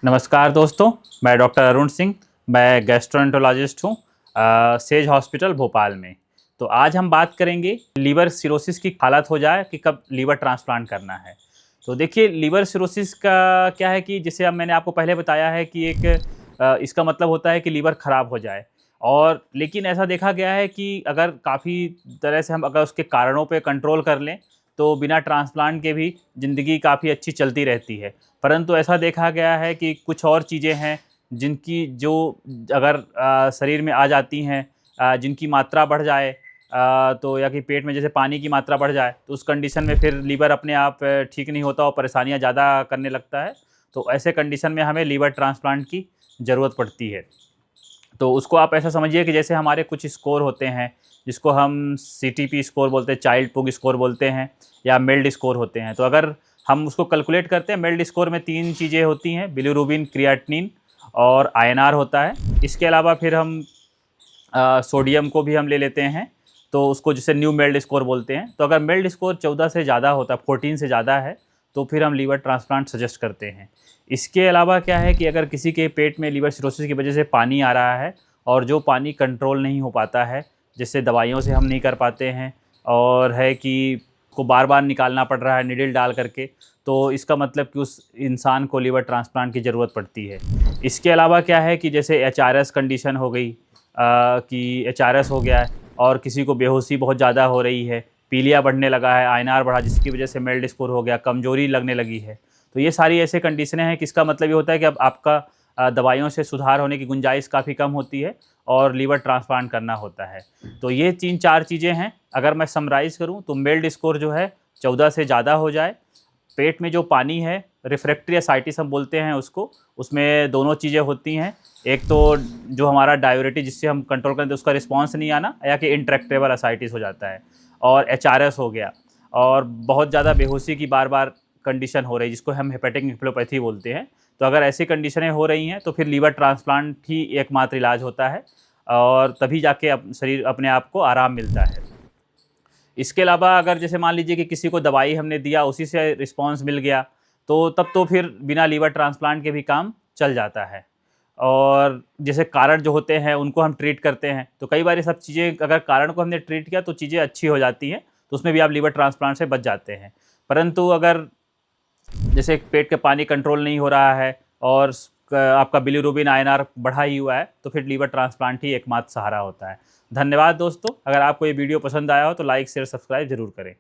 नमस्कार दोस्तों, मैं डॉक्टर अरुण सिंह। मैं गैस्ट्रोएंटरोलॉजिस्ट हूँ सेज हॉस्पिटल भोपाल में। तो आज हम बात करेंगे लीवर सिरोसिस की हालत हो जाए कि कब लीवर ट्रांसप्लांट करना है। तो देखिए, लीवर सिरोसिस का क्या है कि जैसे अब मैंने आपको पहले बताया है कि इसका मतलब होता है कि लीवर ख़राब हो जाए। और लेकिन ऐसा देखा गया है कि अगर काफ़ी तरह से हम अगर उसके कारणों पे कंट्रोल कर लें तो बिना ट्रांसप्लांट के भी ज़िंदगी काफ़ी अच्छी चलती रहती है। परंतु ऐसा देखा गया है कि कुछ और चीज़ें हैं जिनकी जो अगर शरीर में आ जाती हैं, जिनकी मात्रा बढ़ जाए, तो या कि पेट में जैसे पानी की मात्रा बढ़ जाए तो उस कंडीशन में फिर लीवर अपने आप ठीक नहीं होता और परेशानियाँ ज़्यादा करने लगता है। तो ऐसे कंडीशन में हमें लीवर ट्रांसप्लांट की ज़रूरत पड़ती है। तो उसको आप ऐसा समझिए कि जैसे हमारे कुछ स्कोर होते हैं जिसको हम सीटीपी स्कोर बोलते हैं, चाइल्ड पुग स्कोर बोलते हैं, या मेल्ड स्कोर होते हैं। तो अगर हम उसको कैलकुलेट करते हैं, मेल्ड स्कोर में 3 चीज़ें होती हैं, बिलिरुबिन, क्रिएटिनिन और आईएनआर होता है। इसके अलावा फिर हम सोडियम को भी हम ले लेते हैं, तो उसको जिसे न्यू मेल्ड स्कोर बोलते हैं। तो अगर मेल्ड स्कोर 14 से ज़्यादा होता है, 14 से ज़्यादा है, तो फिर हम लीवर ट्रांसप्लांट सजेस्ट करते हैं। इसके अलावा क्या है कि अगर किसी के पेट में लीवर सिरोसिस की वजह से पानी आ रहा है और जो पानी कंट्रोल नहीं हो पाता है, जिससे दवाइयों से हम नहीं कर पाते हैं, और है कि को बार-बार निकालना पड़ रहा है निडल डाल करके, तो इसका मतलब कि उस इंसान को लीवर ट्रांसप्लांट की ज़रूरत पड़ती है। इसके अलावा क्या है कि जैसे एचआरएस कंडीशन हो गई, कि एचआरएस हो गया है और किसी को बेहोशी बहुत ज़्यादा हो रही है, पीलिया बढ़ने लगा है, आईएनआर बढ़ा जिसकी वजह से मेल्ड स्कोर हो गया, कमज़ोरी लगने लगी है। तो ये सारी ऐसे कंडीशनें हैं कि इसका मतलब ये होता है कि अब आपका दवाइयों से सुधार होने की गुंजाइश काफ़ी कम होती है और लीवर ट्रांसप्लांट करना होता है। तो ये 3-4 चीज़ें हैं। अगर मैं समराइज़ करूँ तो मेल्ड स्कोर जो है 14 से ज़्यादा हो जाए, पेट में जो पानी है, रिफ्रैक्टरी एसाइटिस हम बोलते हैं उसको, उसमें दोनों चीज़ें होती हैं। एक तो जो हमारा डाययूरेटिक जिससे हम कंट्रोल करते हैं उसका रिस्पॉन्स नहीं आना, या कि इंट्रैक्टेबल एसाइटिस हो जाता है, और एचआरएस हो गया, और बहुत ज़्यादा बेहोशी की बार-बार कंडीशन हो रही है जिसको हम हेपेटिक एन्केफेलोपैथी बोलते हैं। तो अगर ऐसी कंडीशनें हो रही हैं तो फिर लीवर ट्रांसप्लांट ही एकमात्र इलाज होता है, और तभी जाके शरीर अपने आप को आराम मिलता है। इसके अलावा अगर जैसे मान लीजिए कि किसी को दवाई हमने दिया, उसी से रिस्पॉन्स मिल गया, तो तब तो फिर बिना लीवर ट्रांसप्लांट के भी काम चल जाता है। और जैसे कारण जो होते हैं उनको हम ट्रीट करते हैं, तो कई बार ये सब चीज़ें अगर कारण को हमने ट्रीट किया तो चीज़ें अच्छी हो जाती हैं, तो उसमें भी आप लीवर ट्रांसप्लांट से बच जाते हैं। परंतु अगर जैसे पेट का पानी कंट्रोल नहीं हो रहा है और आपका बिलिरुबिन आईएनआर बढ़ा ही हुआ है, तो फिर लीवर ट्रांसप्लांट ही एकमात्र सहारा होता है। धन्यवाद दोस्तों। अगर आपको ये वीडियो पसंद आया हो तो लाइक शेयर सब्सक्राइब ज़रूर करें।